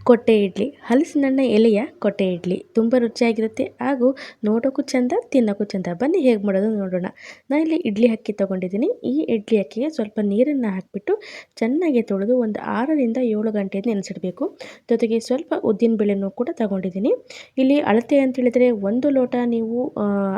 ಕೊಟ್ಟೆ ಇಡ್ಲಿ, ಹಲಸಿನಣ್ಣ ಎಲೆಯ ಕೊಟ್ಟೆ ಇಡ್ಲಿ ತುಂಬ ರುಚಿಯಾಗಿರುತ್ತೆ ಹಾಗೂ ನೋಡೋಕ್ಕೂ ಚೆಂದ, ತಿನ್ನೋಕ್ಕೂ ಚೆಂದ. ಬನ್ನಿ ಹೇಗೆ ಮಾಡೋದು ನೋಡೋಣ. ನಾನು ಇಲ್ಲಿ ಇಡ್ಲಿ ಅಕ್ಕಿ ತೊಗೊಂಡಿದ್ದೀನಿ. ಈ ಇಡ್ಲಿ ಅಕ್ಕಿಗೆ ಸ್ವಲ್ಪ ನೀರನ್ನು ಹಾಕಿಬಿಟ್ಟು ಚೆನ್ನಾಗಿ ತೊಳೆದು ಒಂದು 6ರಿಂದ 7 ಗಂಟೆ ನೆನೆಸಿಡಬೇಕು. ಜೊತೆಗೆ ಸ್ವಲ್ಪ ಉದ್ದಿನ ಬೇಳೆನೂ ಕೂಡ ತಗೊಂಡಿದ್ದೀನಿ. ಇಲ್ಲಿ ಅಳತೆ ಅಂತ ಹೇಳಿದರೆ 1 ಲೋಟ ನೀವು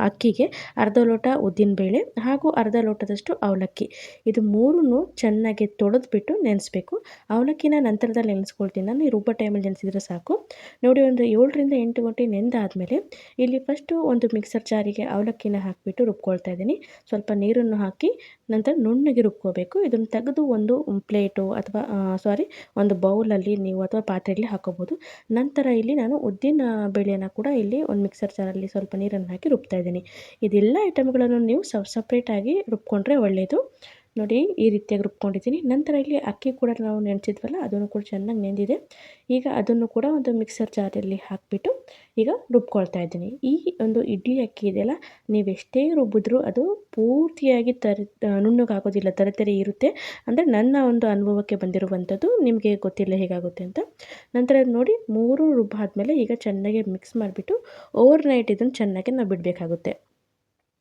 ಅಕ್ಕಿಗೆ ಅರ್ಧ ಲೋಟ ಉದ್ದಿನ ಬೇಳೆ ಹಾಗೂ ಅರ್ಧ ಲೋಟದಷ್ಟು ಅವಲಕ್ಕಿ, ಇದು ಮೂರನ್ನು ಚೆನ್ನಾಗಿ ತೊಳೆದ್ಬಿಟ್ಟು ನೆನೆಸ್ಬೇಕು. ಅವಲಕ್ಕಿನ ನಂತರದಲ್ಲಿ ನೆನೆಸ್ಕೊಳ್ತೀನಿ ನಾನು, ಈ ರುಬ್ಬೋ ಟೈಮಲ್ಲಿ ನೆನೆಸಿದ್ರೆ ಸಾಕು. ನೋಡಿ, ಒಂದು 7ರಿಂದ 8 ಗಂಟೆ ನೆಂದಾದಮೇಲೆ ಇಲ್ಲಿ ಫಸ್ಟು ಒಂದು ಮಿಕ್ಸರ್ ಜಾರಿಗೆ ಅವಲಕ್ಕಿನ ಹಾಕಿಬಿಟ್ಟು ರುಬ್ಕೊಳ್ತಾ ಇದ್ದೀನಿ. ಸ್ವಲ್ಪ ನೀರನ್ನು ಹಾಕಿ ನಂತರ ನುಣ್ಣಗೆ ರುಬ್ಕೋಬೇಕು. ಇದನ್ನು ತೆಗೆದು ಒಂದು ಪ್ಲೇಟು ಅಥವಾ ಒಂದು ಬೌಲಲ್ಲಿ ನೀವು ಅಥವಾ ಪಾತ್ರೆಯಲ್ಲಿ ಹಾಕೋಬೋದು. ನಂತರ ಇಲ್ಲಿ ನಾನು ಉದ್ದಿನ ಬೇಳೆನ ಕೂಡ ಇಲ್ಲಿ ಒಂದು ಮಿಕ್ಸರ್ ಜಾರಲ್ಲಿ ಸ್ವಲ್ಪ ನೀರನ್ನು ಹಾಕಿ ರುಬ್ತಾ ಇದ್ದೀನಿ. ಇದೆಲ್ಲ ಐಟಮ್ಗಳನ್ನು ನೀವು ಸಪ್ರೇಟಾಗಿ ರುಬ್ಕೊಂಡ್ರೆ ಒಳ್ಳೆಯದು. ನೋಡಿ, ಈ ರೀತಿಯಾಗಿ ರುಬ್ಕೊಂಡಿದ್ದೀನಿ. ನಂತರ ಇಲ್ಲಿ ಅಕ್ಕಿ ಕೂಡ ನಾವು ನೆನೆಸಿದ್ವಲ್ಲ, ಅದನ್ನು ಕೂಡ ಚೆನ್ನಾಗಿ ನೆಂದಿದೆ. ಈಗ ಅದನ್ನು ಕೂಡ ಒಂದು ಮಿಕ್ಸರ್ ಜಾರಲ್ಲಿ ಹಾಕಿಬಿಟ್ಟು ಈಗ ರುಬ್ಕೊಳ್ತಾ ಇದ್ದೀನಿ. ಈ ಒಂದು ಇಡ್ಲಿ ಅಕ್ಕಿ ಇದೆಯಲ್ಲ, ನೀವೆಷ್ಟೇ ರುಬ್ಬಿದ್ರೂ ಅದು ಪೂರ್ತಿಯಾಗಿ ನುಣ್ಣಗಾಗೋದಿಲ್ಲ, ತರಿ ಇರುತ್ತೆ. ಅಂದರೆ ನನ್ನ ಒಂದು ಅನುಭವಕ್ಕೆ ಬಂದಿರುವಂಥದ್ದು, ನಿಮಗೆ ಗೊತ್ತಿಲ್ಲ ಹೇಗಾಗುತ್ತೆ ಅಂತ. ನಂತರ ನೋಡಿ, 3 ರುಬ್ಬಾದ್ಮೇಲೆ ಈಗ ಚೆನ್ನಾಗಿ ಮಿಕ್ಸ್ ಮಾಡಿಬಿಟ್ಟು ಓವರ್ ನೈಟ್ ಇದನ್ನು ಚೆನ್ನಾಗಿ ನಾವು ಬಿಡಬೇಕಾಗುತ್ತೆ.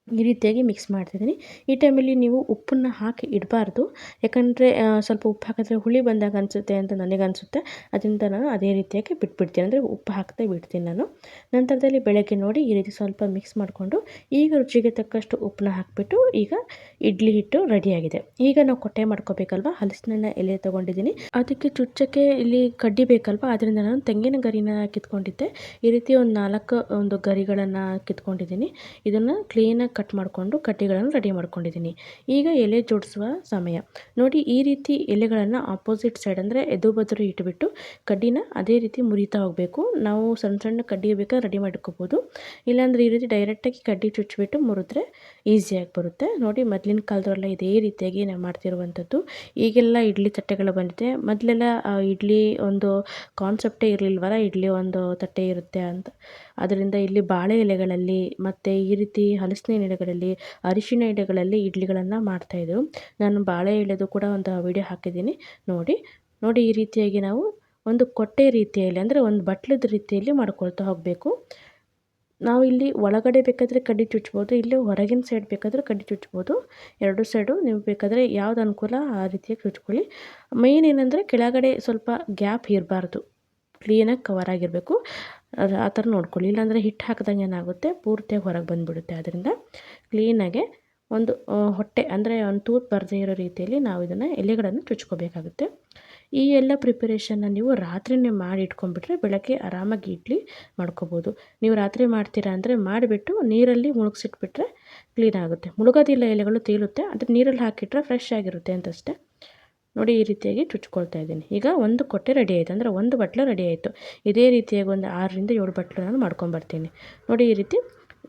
ಈ ರೀತಿಯಾಗಿ ಮಿಕ್ಸ್ ಮಾಡ್ತಿದ್ದೀನಿ. ಈ ಟೈಮಲ್ಲಿ ನೀವು ಉಪ್ಪನ್ನು ಹಾಕಿ ಇಡಬಾರ್ದು. ಯಾಕಂದರೆ ಸ್ವಲ್ಪ ಉಪ್ಪು ಹಾಕಿದ್ರೆ ಹುಳಿ ಬಂದಾಗ ಅನಿಸುತ್ತೆ ಅಂತ ನನಗನ್ಸುತ್ತೆ. ಅದರಿಂದ ನಾನು ಅದೇ ರೀತಿಯಾಗಿ ಬಿಟ್ಬಿಡ್ತೀನಿ, ಅಂದರೆ ಉಪ್ಪು ಹಾಕದೆ ಬಿಡ್ತೀನಿ ನಾನು. ನಂತರದಲ್ಲಿ ಬೆಳಗ್ಗೆ ನೋಡಿ ಈ ರೀತಿ ಸ್ವಲ್ಪ ಮಿಕ್ಸ್ ಮಾಡಿಕೊಂಡು ಈಗ ರುಚಿಗೆ ತಕ್ಕಷ್ಟು ಉಪ್ಪನ್ನ ಹಾಕಿಬಿಟ್ಟು ಈಗ ಇಡ್ಲಿ ಹಿಟ್ಟು ರೆಡಿಯಾಗಿದೆ. ಈಗ ನಾವು ಕೊಟ್ಟೆ ಮಾಡ್ಕೋಬೇಕಲ್ವ, ಹಲಸಿನ ಎಲೆ ತೊಗೊಂಡಿದ್ದೀನಿ. ಅದಕ್ಕೆ ಚುಚ್ಚಕ್ಕೆ ಇಲ್ಲಿ ಕಡ್ಡಿ ಬೇಕಲ್ವ, ಅದರಿಂದ ನಾನು ತೆಂಗಿನ ಗರಿನ ಕಿತ್ಕೊಂಡಿದ್ದೆ. ಈ ರೀತಿ ಒಂದು 4 ಗರಿಗಳನ್ನು ಕಿತ್ಕೊಂಡಿದ್ದೀನಿ. ಇದನ್ನು ಕ್ಲೀನಾಗಿ ಕಟ್ ಮಾಡಿಕೊಂಡು ಕಡ್ಡಿಗಳನ್ನು ರೆಡಿ ಮಾಡ್ಕೊಂಡಿದ್ದೀನಿ. ಈಗ ಎಲೆ ಜೋಡಿಸುವ ಸಮಯ. ನೋಡಿ, ಈ ರೀತಿ ಎಲೆಗಳನ್ನು ಆಪೋಸಿಟ್ ಸೈಡ್, ಅಂದರೆ ಎದು ಬದುರು ಇಟ್ಬಿಟ್ಟು ಕಡ್ಡಿನ ಅದೇ ರೀತಿ ಮುರಿತಾ ಹೋಗಬೇಕು. ನಾವು ಸಣ್ಣ ಸಣ್ಣ ಕಡ್ಡಿ ಬೇಕಾದ್ರೆ ರೆಡಿ ಮಾಡ್ಕೋಬೋದು. ಇಲ್ಲಾಂದರೆ ಈ ರೀತಿ ಡೈರೆಕ್ಟಾಗಿ ಕಡ್ಡಿ ಚುಚ್ಚಿಬಿಟ್ಟು ಮುರಿದ್ರೆ ಈಸಿಯಾಗಿ ಬರುತ್ತೆ. ನೋಡಿ, ಮೊದಲಿನ ಕಾಲದವರೆಲ್ಲ ಇದೇ ರೀತಿಯಾಗಿ ನಾವು ಮಾಡ್ತಿರುವಂಥದ್ದು. ಈಗೆಲ್ಲ ಇಡ್ಲಿ ತಟ್ಟೆಗಳು ಬಂದಿದೆ. ಮೊದಲೆಲ್ಲ ಇಡ್ಲಿ ಒಂದು ಕಾನ್ಸೆಪ್ಟೇ ಇರಲಿಲ್ವಲ್ಲ, ಇಡ್ಲಿ ಒಂದು ತಟ್ಟೆ ಇರುತ್ತೆ ಅಂತ. ಅದರಿಂದ ಇಲ್ಲಿ ಬಾಳೆ ಎಲೆಗಳಲ್ಲಿ ಮತ್ತು ಈ ರೀತಿ ಹಲಸಿನ ಎಲೆಗಳಲ್ಲಿ, ಅರಿಶಿಣ ಎಲೆಗಳಲ್ಲಿ ಇಡ್ಲಿಗಳನ್ನು ಮಾಡ್ತಾಯಿದ್ರು. ನಾನು ಬಾಳೆ ಎಲೆದು ಕೂಡ ಒಂದು ವಿಡಿಯೋ ಹಾಕಿದ್ದೀನಿ, ನೋಡಿ. ಈ ರೀತಿಯಾಗಿ ನಾವು ಒಂದು ಕೊಟ್ಟೆ ರೀತಿಯಲ್ಲಿ, ಅಂದರೆ ಒಂದು ಬಟ್ಲದ ರೀತಿಯಲ್ಲಿ ಮಾಡ್ಕೊಳ್ತಾ ಹೋಗಬೇಕು. ನಾವು ಇಲ್ಲಿ ಒಳಗಡೆ ಬೇಕಾದರೆ ಕಡ್ಡಿ ಚುಚ್ಬೋದು, ಇಲ್ಲಿ ಹೊರಗಿನ ಸೈಡ್ ಬೇಕಾದರೆ ಕಡ್ಡಿ ಚುಚ್ಬೋದು. 2 ಸೈಡು ನೀವು ಬೇಕಾದರೆ ಯಾವ್ದು ಅನುಕೂಲ ಆ ರೀತಿಯಾಗಿ ಚುಚ್ಕೊಳ್ಳಿ. ಮೇಯ್ನ್ ಏನಂದರೆ ಕೆಳಗಡೆ ಸ್ವಲ್ಪ ಗ್ಯಾಪ್ ಇರಬಾರ್ದು, ಕ್ಲೀನಾಗಿ ಕವರ್ ಆಗಿರಬೇಕು. ಆ ಥರ ನೋಡ್ಕೊಳ್ಳಿ. ಇಲ್ಲಾಂದರೆ ಹಿಟ್ಟು ಹಾಕಿದಂಗೆ ಏನಾಗುತ್ತೆ, ಪೂರ್ತಿಯಾಗಿ ಹೊರಗೆ ಬಂದುಬಿಡುತ್ತೆ. ಅದರಿಂದ ಕ್ಲೀನಾಗೆ ಒಂದು ಹೊಟ್ಟೆ, ಅಂದರೆ ಒಂದು ತೂತು ಬರದೇ ಇರೋ ರೀತಿಯಲ್ಲಿ ನಾವು ಇದನ್ನು ಎಲೆಗಳನ್ನು ಚುಚ್ಕೋಬೇಕಾಗುತ್ತೆ. ಈ ಎಲ್ಲ ಪ್ರಿಪರೇಷನ್ನ ನೀವು ರಾತ್ರಿನೇ ಮಾಡಿ ಇಟ್ಕೊಂಡ್ಬಿಟ್ರೆ ಬೆಳಗ್ಗೆ ಆರಾಮಾಗಿ ಇಡ್ಲಿ ಮಾಡ್ಕೋಬೋದು. ನೀವು ರಾತ್ರಿ ಮಾಡ್ತೀರಾ ಅಂದರೆ ಮಾಡಿಬಿಟ್ಟು ನೀರಲ್ಲಿ ಮುಳುಗಿಸಿಟ್ಬಿಟ್ರೆ ಕ್ಲೀನ್ ಆಗುತ್ತೆ. ಮುಳುಗೋದಿಲ್ಲ, ಎಲೆಗಳು ತೇಲುತ್ತೆ, ಆದರೆ ನೀರಲ್ಲಿ ಹಾಕಿಟ್ರೆ ಫ್ರೆಶ್ ಆಗಿರುತ್ತೆ ಅಂತಷ್ಟೇ. ನೋಡಿ, ಈ ರೀತಿಯಾಗಿ ಚುಚ್ಕೊಳ್ತಾ ಇದ್ದೀನಿ. ಈಗ ಒಂದು ಕೊಟ್ಟೆ ರೆಡಿ ಆಯಿತು, ಅಂದರೆ ಒಂದು ಬಟ್ಲು ರೆಡಿ ಆಯಿತು. ಇದೇ ರೀತಿಯಾಗಿ ಒಂದು 6ರಿಂದ 7 ಬಟ್ಲು ನಾನು ಮಾಡ್ಕೊಂಬರ್ತೀನಿ. ನೋಡಿ, ಈ ರೀತಿ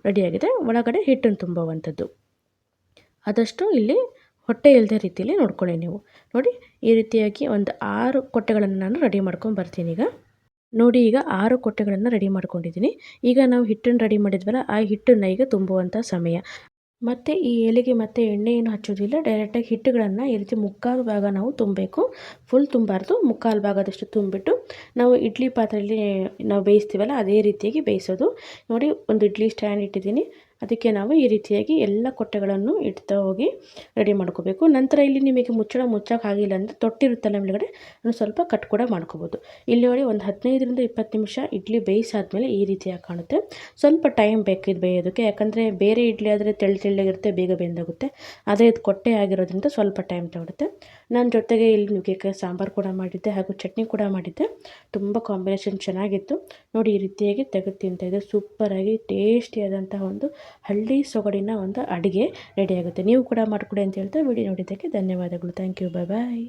ರೆಡಿಯಾಗಿದೆ. ಒಳಗಡೆ ಹಿಟ್ಟನ್ನು ತುಂಬುವಂಥದ್ದು. ಆದಷ್ಟು ಇಲ್ಲಿ ಹೊಟ್ಟೆ ಇಲ್ಲದೆ ರೀತಿಯಲ್ಲಿ ನೋಡ್ಕೊಳ್ಳಿ ನೀವು. ನೋಡಿ, ಈ ರೀತಿಯಾಗಿ ಒಂದು 6 ಕೊಟ್ಟೆಗಳನ್ನು ನಾನು ರೆಡಿ ಮಾಡ್ಕೊಂಬರ್ತೀನಿ. ಈಗ ನೋಡಿ, ಈಗ 6 ಕೊಟ್ಟೆಗಳನ್ನು ರೆಡಿ ಮಾಡ್ಕೊಂಡಿದ್ದೀನಿ. ಈಗ ನಾವು ಹಿಟ್ಟನ್ನು ರೆಡಿ ಮಾಡಿದ್ವಲ್ಲ, ಆ ಹಿಟ್ಟನ್ನು ಈಗ ತುಂಬುವಂಥ ಸಮಯ. ಮತ್ತು ಈ ಎಲೆಗೆ ಮತ್ತೆ ಎಣ್ಣೆ ಏನು ಹಚ್ಚೋದಿಲ್ಲ, ಡೈರೆಕ್ಟಾಗಿ ಹಿಟ್ಟುಗಳನ್ನು ಈ ರೀತಿ ಮುಕ್ಕಾಲು ಭಾಗ ನಾವು ತುಂಬಬೇಕು. ಫುಲ್ ತುಂಬಾರ್ದು, ಮುಕ್ಕಾಲು ಭಾಗದಷ್ಟು ತುಂಬಿಟ್ಟು ನಾವು ಇಡ್ಲಿ ಪಾತ್ರೆಯಲ್ಲಿ ನಾವು ಬೇಯಿಸ್ತೀವಲ್ಲ, ಅದೇ ರೀತಿಯಾಗಿ ಬೇಯಿಸೋದು. ನೋಡಿ, ಒಂದು ಇಡ್ಲಿ ಸ್ಟ್ಯಾಂಡ್ ಇಟ್ಟಿದ್ದೀನಿ, ಅದಕ್ಕೆ ನಾವು ಈ ರೀತಿಯಾಗಿ ಎಲ್ಲ ಕೊಟ್ಟೆಗಳನ್ನು ಇಡ್ತಾ ಹೋಗಿ ರೆಡಿ ಮಾಡ್ಕೋಬೇಕು. ನಂತರ ಇಲ್ಲಿ ನಿಮಗೆ ಮುಚ್ಚೋಕ್ಕಾಗಿಲ್ಲ ಅಂದರೆ ತೊಟ್ಟಿರುತ್ತಲ್ಲ ಮೇಲ್ಗಡೆ, ಅದನ್ನು ಸ್ವಲ್ಪ ಕಟ್ ಕೂಡ ಮಾಡ್ಕೋಬೋದು. ಇಲ್ಲಿ ನೋಡಿ, ಒಂದು 15ರಿಂದ 20 ನಿಮಿಷ ಇಡ್ಲಿ ಬೇಯಿಸಾದ್ಮೇಲೆ ಈ ರೀತಿಯಾಗಿ ಕಾಣುತ್ತೆ. ಸ್ವಲ್ಪ ಟೈಮ್ ಬೇಕಿದ್ದು ಬೇಯೋದಕ್ಕೆ, ಯಾಕಂದರೆ ಬೇರೆ ಇಡ್ಲಿ ಆದರೆ ತೆಳ್ಳಗಿರುತ್ತೆ, ಬೇಗ ಬೆಂದಾಗುತ್ತೆ. ಅದೇ ಇದು ಕೊಟ್ಟೆ ಆಗಿರೋದ್ರಿಂದ ಸ್ವಲ್ಪ ಟೈಮ್ ತಗೊಳುತ್ತೆ. ನಾನು ಜೊತೆಗೆ ಇಲ್ಲಿ ನುಗ್ಗೆಕಾಯಿ ಸಾಂಬಾರು ಕೂಡ ಮಾಡಿದ್ದೆ ಹಾಗೂ ಚಟ್ನಿ ಕೂಡ ಮಾಡಿದ್ದೆ. ತುಂಬ ಕಾಂಬಿನೇಷನ್ ಚೆನ್ನಾಗಿತ್ತು. ನೋಡಿ, ಈ ರೀತಿಯಾಗಿ ತೆಗೆದು ತಿಂತಾಯಿದ್ದೆ. ಸೂಪರಾಗಿ ಟೇಸ್ಟಿಯಾದಂತಹ ಒಂದು ಹಳ್ಳಿ ಸೊಗಡಿನ ಒಂದು ಅಡುಗೆ ರೆಡಿಯಾಗುತ್ತೆ. ನೀವು ಕೂಡ ಮಾಡಿಕೊಡಿ ಅಂತ ಹೇಳ್ತಾ ವಿಡಿಯೋ ನೋಡಿದ್ದಕ್ಕೆ ಧನ್ಯವಾದಗಳು. Thank you. ಬಾಯ್.